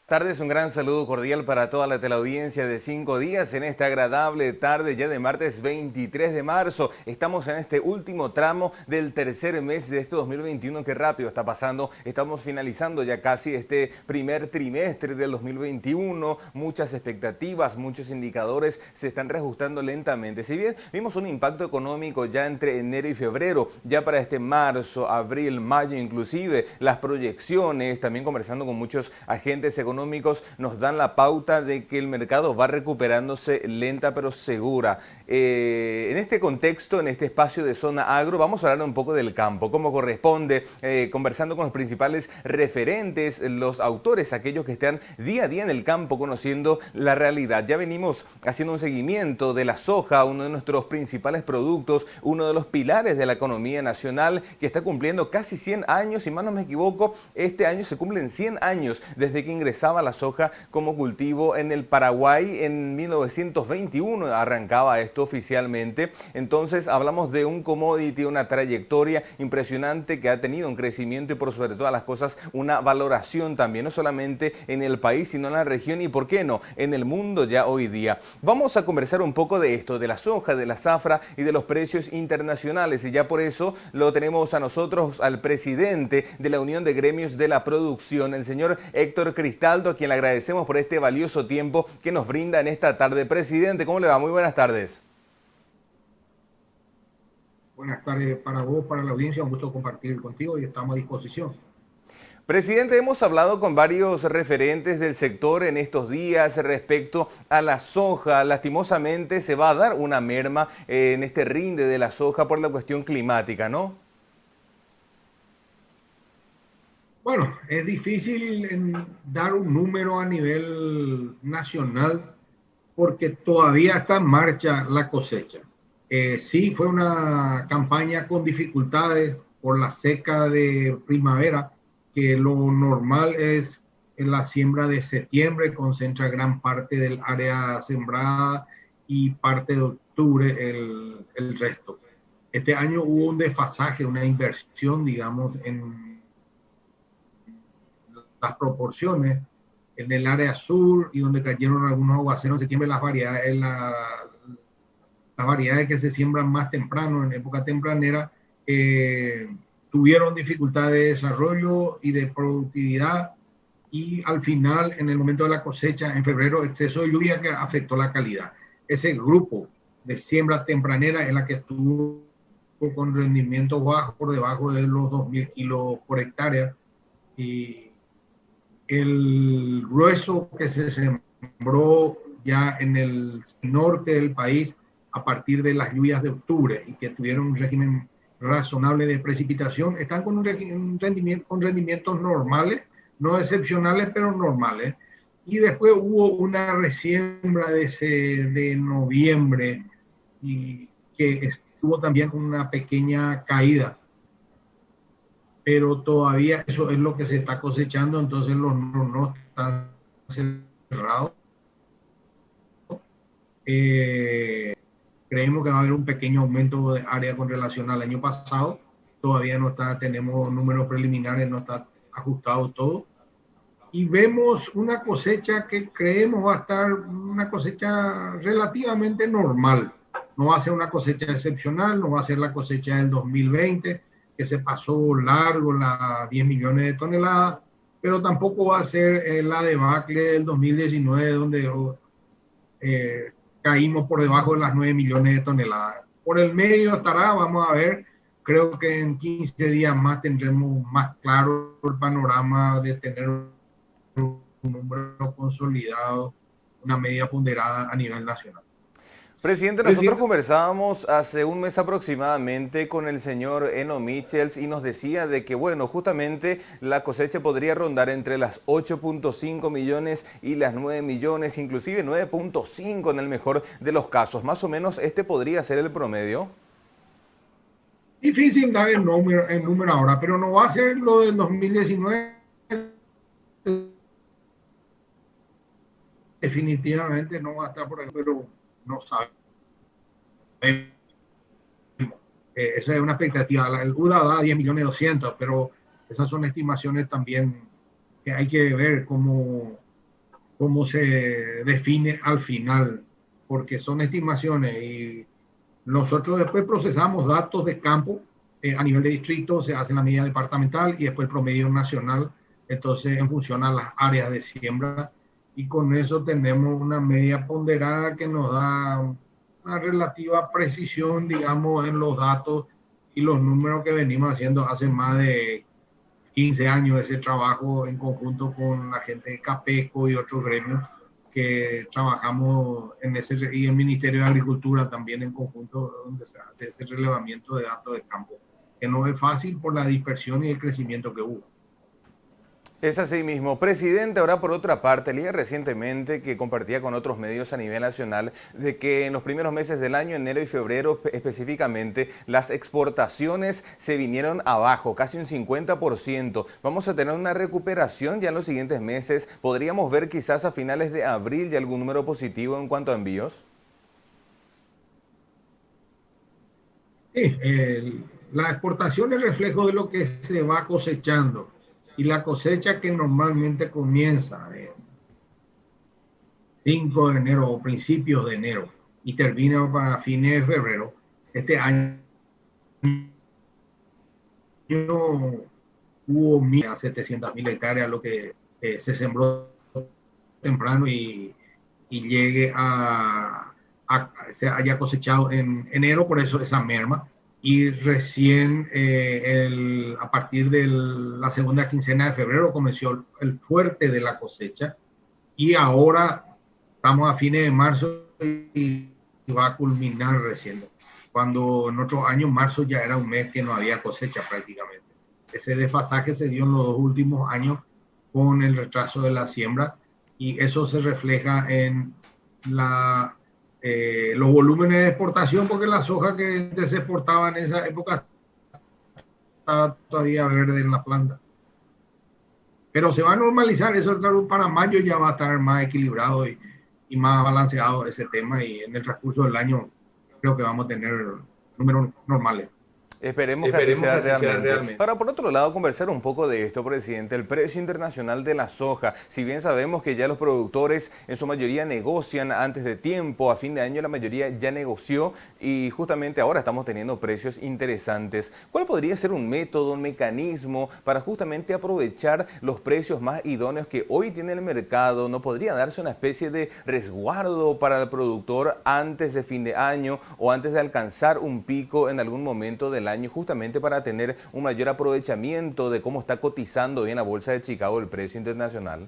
Tardes, un gran saludo cordial para toda la teleaudiencia de 5 días en esta agradable tarde ya de martes 23 de marzo. Estamos en este último tramo del tercer mes de este 2021, que rápido está pasando. Estamos finalizando ya casi este primer trimestre del 2021. Muchas expectativas, muchos indicadores se están reajustando lentamente. Si bien vimos un impacto económico ya entre enero y febrero, ya para este marzo, abril, mayo inclusive, las proyecciones, también conversando con muchos agentes económicos, nos dan la pauta de que el mercado va recuperándose lenta pero segura. En este contexto, en este espacio de Zona Agro, vamos a hablar un poco del campo, como corresponde, conversando con los principales referentes, los autores, aquellos que están día a día en el campo conociendo la realidad. Ya venimos haciendo un seguimiento de la soja, uno de nuestros principales productos, uno de los pilares de la economía nacional, que está cumpliendo casi 100 años, si mal no me equivoco, este año se cumplen 100 años desde que ingresaba la soja como cultivo en el Paraguay. En 1921 arrancaba esto oficialmente. Entonces hablamos de un commodity, una trayectoria impresionante que ha tenido un crecimiento y por sobre todas las cosas una valoración también, no solamente en el país sino en la región y por qué no, en el mundo ya hoy día. Vamos a conversar un poco de esto, de la soja, de la zafra y de los precios internacionales, y ya por eso lo tenemos a nosotros al presidente de la Unión de Gremios de la Producción, el señor Héctor Cristaldo, a quien le agradecemos por este valioso tiempo que nos brinda en esta tarde. Presidente, ¿cómo le va? Muy buenas tardes. Buenas tardes para vos, para la audiencia, un gusto compartir contigo y estamos a disposición. Presidente, hemos hablado con varios referentes del sector en estos días respecto a la soja. Lastimosamente se va a dar una merma en este rinde de la soja por la cuestión climática, ¿no? Bueno, es difícil dar un número a nivel nacional porque todavía está en marcha la cosecha. Sí, fue una campaña con dificultades por la seca de primavera, que lo normal es en la siembra de septiembre, concentra gran parte del área sembrada y parte de octubre el resto. Este año hubo un desfasaje, una inversión, digamos, en las proporciones en el área sur y donde cayeron algunos aguaceros en septiembre, las variedades que se siembran más temprano, en época tempranera, tuvieron dificultad de desarrollo y de productividad, y al final, en el momento de la cosecha, en febrero, exceso de lluvia que afectó la calidad. Ese grupo de siembra tempranera es la que estuvo con rendimientos bajos, por debajo de los 2.000 kilos por hectárea, y el grueso que se sembró ya en el norte del país a partir de las lluvias de octubre y que tuvieron un régimen razonable de precipitación, están con un rendimiento, con rendimientos normales, no excepcionales, pero normales. Y después hubo una resiembra de noviembre y que estuvo también con una pequeña caída, pero todavía eso es lo que se está cosechando, entonces los no están cerrados. Eh, Creemos que va a haber un pequeño aumento de área con relación al año pasado. Todavía no está, tenemos números preliminares, no está ajustado todo. Y vemos una cosecha que creemos va a estar una cosecha relativamente normal. No va a ser una cosecha excepcional, no va a ser la cosecha del 2020, que se pasó largo, las 10 millones de toneladas, pero tampoco va a ser la debacle del 2019, donde caímos por debajo de las 9 millones de toneladas. Por el medio estará, vamos a ver, creo que en 15 días más tendremos más claro el panorama de tener un número consolidado, una media ponderada a nivel nacional. Presidente, nosotros Presidente, conversábamos hace un mes aproximadamente con el señor Eno Michels y nos decía de que, bueno, justamente la cosecha podría rondar entre las 8.5 millones y las 9 millones, inclusive 9.5 en el mejor de los casos. Más o menos este podría ser el promedio. difícil dar el número ahora, pero no va a ser lo del 2019. Definitivamente no va a estar por ahí, pero no sabemos. Esa es una expectativa. El UDA da 10 millones 200, pero esas son estimaciones también que hay que ver cómo cómo se define al final, porque son estimaciones y nosotros después procesamos datos de campo a nivel de distrito, se hace la medida departamental y después el promedio nacional, entonces en función a las áreas de siembra, y con eso tenemos una media ponderada que nos da una relativa precisión, digamos, en los datos y los números que venimos haciendo hace más de 15 años, ese trabajo en conjunto con la gente de Capeco y otros gremios que trabajamos en ese, y el Ministerio de Agricultura también en conjunto, donde se hace ese relevamiento de datos de campo, que no es fácil por la dispersión y el crecimiento que hubo. Es así mismo. Presidente, ahora por otra parte, leía recientemente que compartía con otros medios a nivel nacional de que en los primeros meses del año, enero y febrero específicamente, las exportaciones se vinieron abajo, casi un 50%. Vamos a tener una recuperación ya en los siguientes meses. ¿Podríamos ver quizás a finales de abril ya algún número positivo en cuanto a envíos? Sí, la exportación es reflejo de lo que se va cosechando y la cosecha que normalmente comienza 5 de enero o principios de enero y termina para fines de febrero. Este año hubo 700.000 hectáreas, lo que se sembró temprano y llegue se haya cosechado en enero, por eso esa merma. Y recién a partir de la segunda quincena de febrero comenzó el fuerte de la cosecha y ahora estamos a fines de marzo y va a culminar recién, cuando en otros años marzo ya era un mes que no había cosecha prácticamente. Ese desfasaje se dio en los 2 últimos años con el retraso de la siembra y eso se refleja en los volúmenes de exportación, porque la soja que se exportaba en esa época está todavía verde en la planta. Pero se va a normalizar eso, claro, para mayo ya va a estar más equilibrado y más balanceado ese tema, y en el transcurso del año creo que vamos a tener números normales. Esperemos que así sea realmente. Ahora, por otro lado, conversar un poco de esto, presidente, el precio internacional de la soja. Si bien sabemos que ya los productores en su mayoría negocian antes de tiempo, a fin de año la mayoría ya negoció y justamente ahora estamos teniendo precios interesantes. ¿Cuál podría ser un método, un mecanismo para justamente aprovechar los precios más idóneos que hoy tiene el mercado? ¿No podría darse una especie de resguardo para el productor antes de fin de año o antes de alcanzar un pico en algún momento del año, justamente para tener un mayor aprovechamiento de cómo está cotizando hoy en la bolsa de Chicago el precio internacional?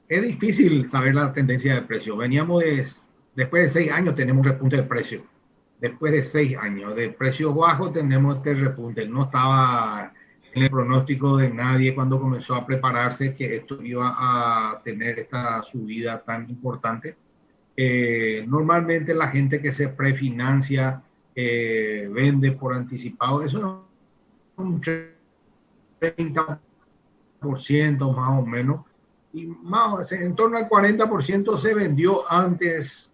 Es difícil saber la tendencia de precio. Después de 6 años tenemos repunte de precio. Después de 6 años de precios bajos tenemos este repunte. No estaba en el pronóstico de nadie cuando comenzó a prepararse que esto iba a tener esta subida tan importante. Normalmente la gente que se prefinancia vende por anticipado, eso es un 30% más o menos, y más, en torno al 40% se vendió antes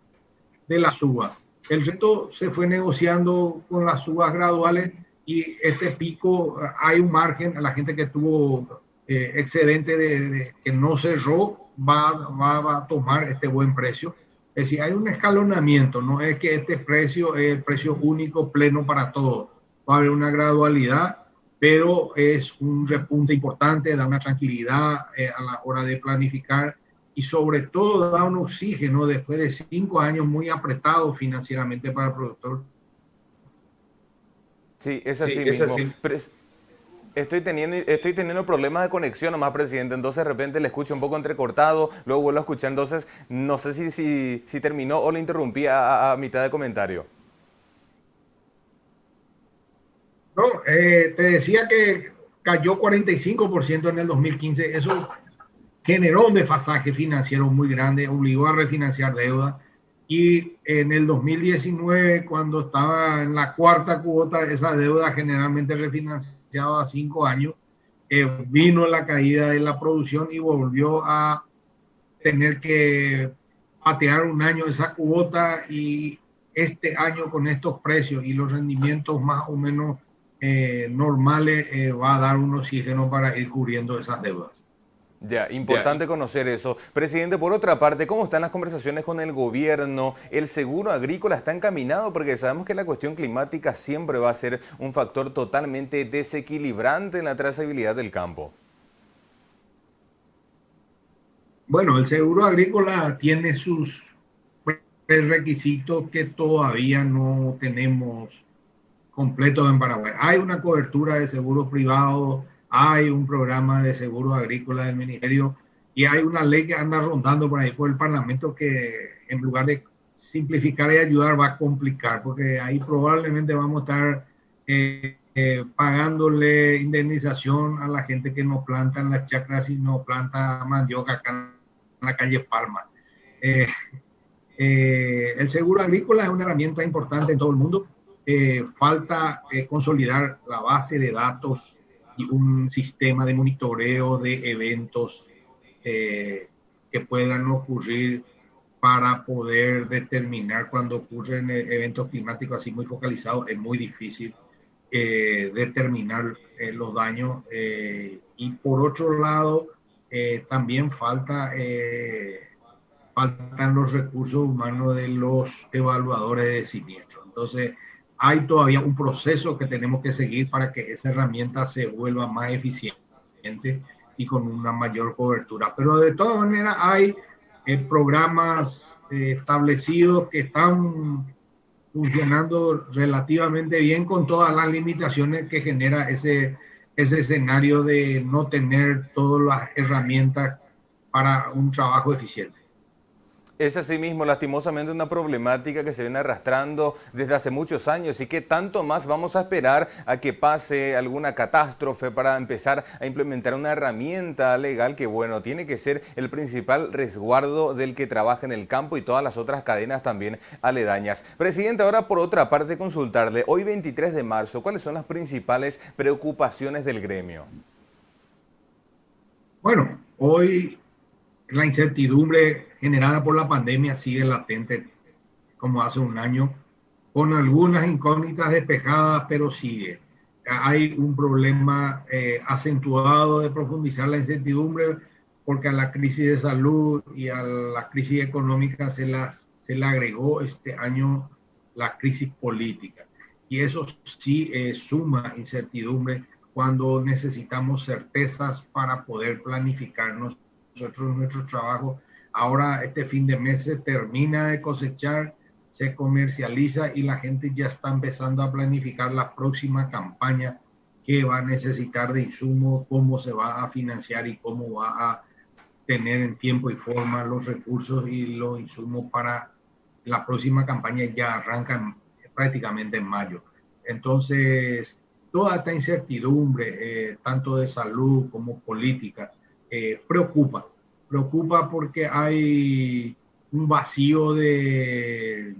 de la suba. El resto se fue negociando con las subas graduales y este pico, hay un margen, a la gente que tuvo excedente que no cerró va a tomar este buen precio. Es decir, hay un escalonamiento, no es que este precio es el precio único, pleno para todos. Va a haber una gradualidad, pero es un repunte importante, da una tranquilidad a la hora de planificar y sobre todo da un oxígeno después de 5 años muy apretados financieramente para el productor. Sí, es así mismo. Estoy teniendo problemas de conexión nomás, presidente, entonces de repente le escucho un poco entrecortado, luego vuelvo a escuchar, entonces no sé si terminó o le interrumpí a mitad de comentario. No, te decía que cayó 45% en el 2015, eso generó un desfasaje financiero muy grande, obligó a refinanciar deuda. Y en el 2019, cuando estaba en la cuarta cuota, esa deuda generalmente refinanciada a 5 años, vino la caída de la producción y volvió a tener que patear un año esa cuota, y este año con estos precios y los rendimientos más o menos normales, va a dar un oxígeno para ir cubriendo esas deudas. Ya, importante conocer eso. Presidente, por otra parte, ¿cómo están las conversaciones con el gobierno? ¿El seguro agrícola está encaminado? Porque sabemos que la cuestión climática siempre va a ser un factor totalmente desequilibrante en la trazabilidad del campo. Bueno, el seguro agrícola tiene sus requisitos que todavía no tenemos completos en Paraguay. Hay una cobertura de seguros privados, hay un programa de seguro agrícola del ministerio y hay una ley que anda rondando por ahí por el Parlamento que en lugar de simplificar y ayudar va a complicar, porque ahí probablemente vamos a estar pagándole indemnización a la gente que no planta en las chacras y no planta mandioca acá en la calle Palma. Eh, el seguro agrícola es una herramienta importante en todo el mundo. Falta consolidar la base de datos y un sistema de monitoreo de eventos que puedan ocurrir para poder determinar cuando ocurren eventos climáticos así muy focalizados. Es muy difícil determinar los daños. Y por otro lado, también faltan los recursos humanos de los evaluadores de siniestro. Entonces, hay todavía un proceso que tenemos que seguir para que esa herramienta se vuelva más eficiente y con una mayor cobertura. Pero de todas maneras hay programas establecidos que están funcionando relativamente bien con todas las limitaciones que genera ese escenario de no tener todas las herramientas para un trabajo eficiente. Es asimismo, lastimosamente, una problemática que se viene arrastrando desde hace muchos años y que tanto más vamos a esperar a que pase alguna catástrofe para empezar a implementar una herramienta legal que, bueno, tiene que ser el principal resguardo del que trabaja en el campo y todas las otras cadenas también aledañas. Presidente, ahora por otra parte consultarle, hoy 23 de marzo, ¿cuáles son las principales preocupaciones del gremio? Bueno, hoy la incertidumbre generada por la pandemia sigue latente como hace un año, con algunas incógnitas despejadas, pero sigue. Hay un problema acentuado de profundizar la incertidumbre porque a la crisis de salud y a la crisis económica se le agregó este año la crisis política. Y eso sí suma incertidumbre cuando necesitamos certezas para poder planificarnos nosotros nuestro trabajo. Ahora este fin de mes se termina de cosechar, se comercializa y la gente ya está empezando a planificar la próxima campaña que va a necesitar de insumos, cómo se va a financiar y cómo va a tener en tiempo y forma los recursos y los insumos para la próxima campaña. Ya arrancan prácticamente en mayo. Entonces, toda esta incertidumbre, tanto de salud como política, preocupa porque hay un vacío de,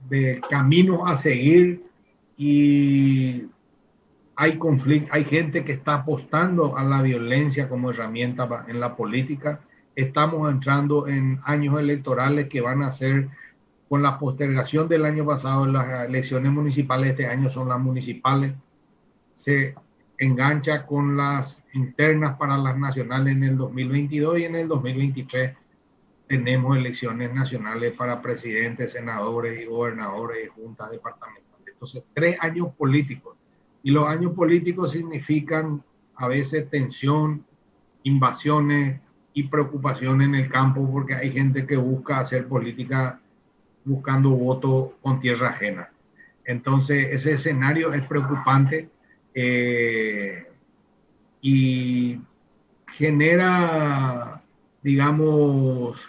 de caminos a seguir y hay conflicto, hay gente que está apostando a la violencia como herramienta en la política. Estamos entrando en años electorales que van a ser, con la postergación del año pasado, las elecciones municipales este año son las municipales, se engancha con las internas para las nacionales en el 2022 y en el 2023 tenemos elecciones nacionales para presidentes, senadores y gobernadores y juntas departamentales. Entonces, 3 años políticos. Y los años políticos significan a veces tensión, invasiones y preocupación en el campo porque hay gente que busca hacer política buscando votos con tierra ajena. Entonces, ese escenario es preocupante y genera, digamos,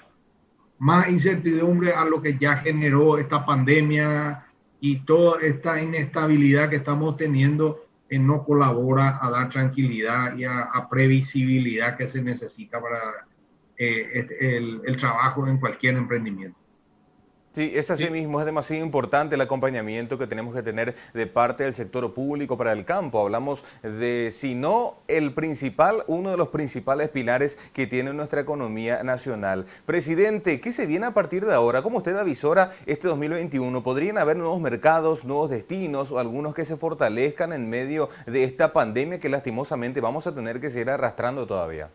más incertidumbre a lo que ya generó esta pandemia y toda esta inestabilidad que estamos teniendo no colabora a dar tranquilidad y a previsibilidad que se necesita para el trabajo en cualquier emprendimiento. Sí, es así mismo, es demasiado importante el acompañamiento que tenemos que tener de parte del sector público para el campo. Hablamos de, si no el principal, uno de los principales pilares que tiene nuestra economía nacional. Presidente, ¿qué se viene a partir de ahora? ¿Cómo usted avisora este 2021? ¿Podrían haber nuevos mercados, nuevos destinos o algunos que se fortalezcan en medio de esta pandemia que lastimosamente vamos a tener que seguir arrastrando todavía?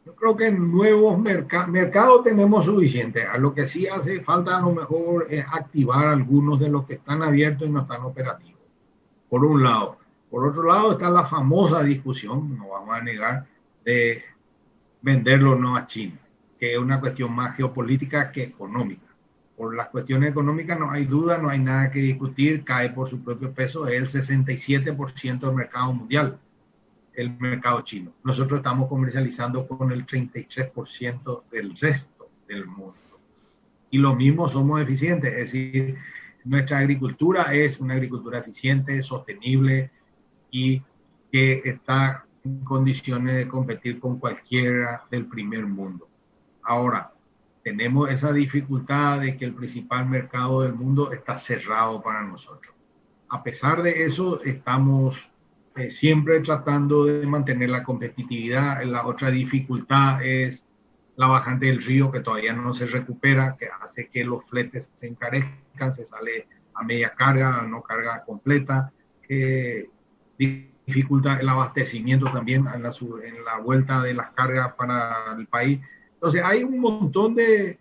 Yo creo que nuevos mercados tenemos suficiente. A lo que sí hace falta a lo mejor es activar algunos de los que están abiertos y no están operativos. Por un lado. Por otro lado está la famosa discusión, no vamos a negar, de venderlo no a China, que es una cuestión más geopolítica que económica. Por las cuestiones económicas no hay duda, no hay nada que discutir, cae por su propio peso, es el 67% del mercado mundial, el mercado chino. Nosotros estamos comercializando con el 33% del resto del mundo. Y lo mismo, somos eficientes, es decir, nuestra agricultura es una agricultura eficiente, sostenible y que está en condiciones de competir con cualquiera del primer mundo. Ahora, tenemos esa dificultad de que el principal mercado del mundo está cerrado para nosotros. A pesar de eso, estamos siempre tratando de mantener la competitividad. La otra dificultad es la bajante del río, que todavía no se recupera, que hace que los fletes se encarezcan, se sale a media carga, no carga completa, que dificulta el abastecimiento también en la vuelta de las cargas para el país. Entonces hay un montón de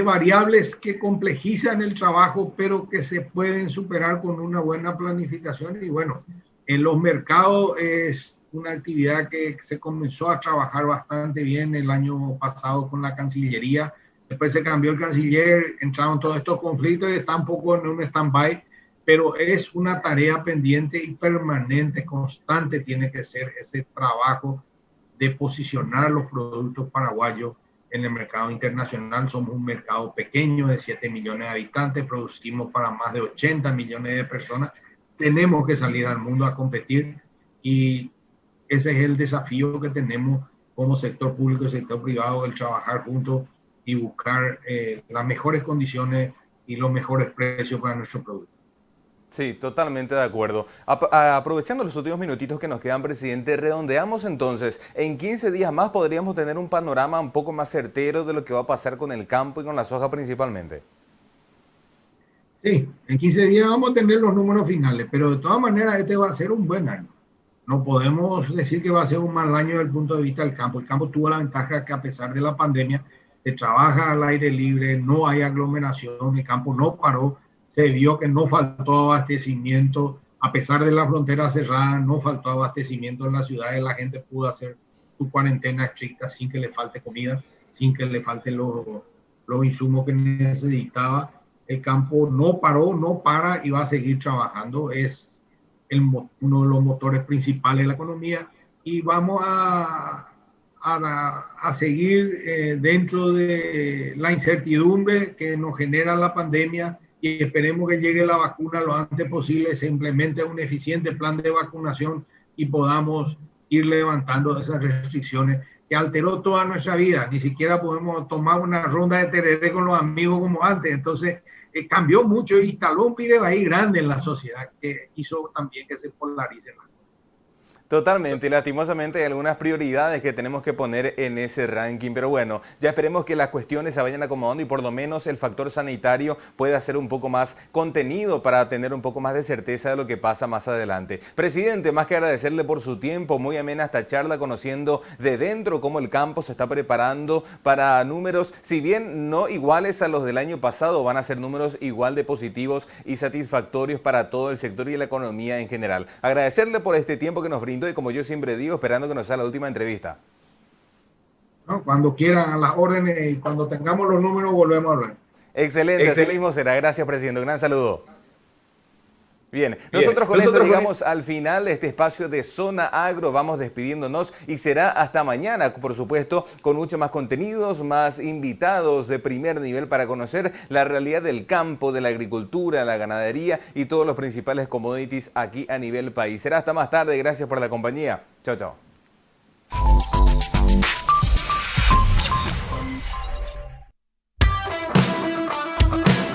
variables que complejizan el trabajo, pero que se pueden superar con una buena planificación. Y bueno, en los mercados es una actividad que se comenzó a trabajar bastante bien el año pasado con la Cancillería. Después se cambió el canciller, entraron todos estos conflictos y está un poco en un stand-by, pero es una tarea pendiente y permanente, constante tiene que ser ese trabajo de posicionar los productos paraguayos en el mercado internacional. Somos un mercado pequeño de 7 millones de habitantes, producimos para más de 80 millones de personas. Tenemos que salir al mundo a competir y ese es el desafío que tenemos como sector público y sector privado, el trabajar juntos y buscar las mejores condiciones y los mejores precios para nuestro producto. Sí, totalmente de acuerdo. Aprovechando los últimos minutitos que nos quedan, presidente, redondeamos entonces. En 15 días más podríamos tener un panorama un poco más certero de lo que va a pasar con el campo y con la soja principalmente. Sí, en 15 días vamos a tener los números finales, pero de todas maneras este va a ser un buen año. No podemos decir que va a ser un mal año desde el punto de vista del campo. El campo tuvo la ventaja que a pesar de la pandemia se trabaja al aire libre, no hay aglomeración, el campo no paró. Se vio que no faltó abastecimiento, a pesar de la frontera cerrada, no faltó abastecimiento en las ciudades, la gente pudo hacer su cuarentena estricta sin que le falte comida, sin que le falten los insumos que necesitaba. El campo no paró, no para y va a seguir trabajando, es uno de los motores principales de la economía y vamos a seguir dentro de la incertidumbre que nos genera la pandemia. Y esperemos que llegue la vacuna lo antes posible, se implemente un eficiente plan de vacunación y podamos ir levantando esas restricciones que alteró toda nuestra vida. Ni siquiera podemos tomar una ronda de tereré con los amigos como antes. Entonces, cambió mucho y instaló un pirebaí grande en la sociedad que hizo también que se polaricen las. Totalmente, y lastimosamente hay algunas prioridades que tenemos que poner en ese ranking, pero bueno, ya esperemos que las cuestiones se vayan acomodando y por lo menos el factor sanitario pueda ser un poco más contenido para tener un poco más de certeza de lo que pasa más adelante. Presidente, más que agradecerle por su tiempo, muy amena esta charla, conociendo de dentro cómo el campo se está preparando para números, si bien no iguales a los del año pasado, van a ser números igual de positivos y satisfactorios para todo el sector y la economía en general. Agradecerle por este tiempo que nos brindó y como yo siempre digo, esperando que nos sea la última entrevista. No, cuando quieran, a las órdenes y cuando tengamos los números volvemos a hablar. Excelente, así mismo será. Gracias, presidente. Un gran saludo. Bien, nosotros con esto llegamos al final de este espacio de Zona Agro, vamos despidiéndonos y será hasta mañana, por supuesto, con mucho más contenidos, más invitados de primer nivel para conocer la realidad del campo, de la agricultura, la ganadería y todos los principales commodities aquí a nivel país. Será hasta más tarde, gracias por la compañía. Chao, chao.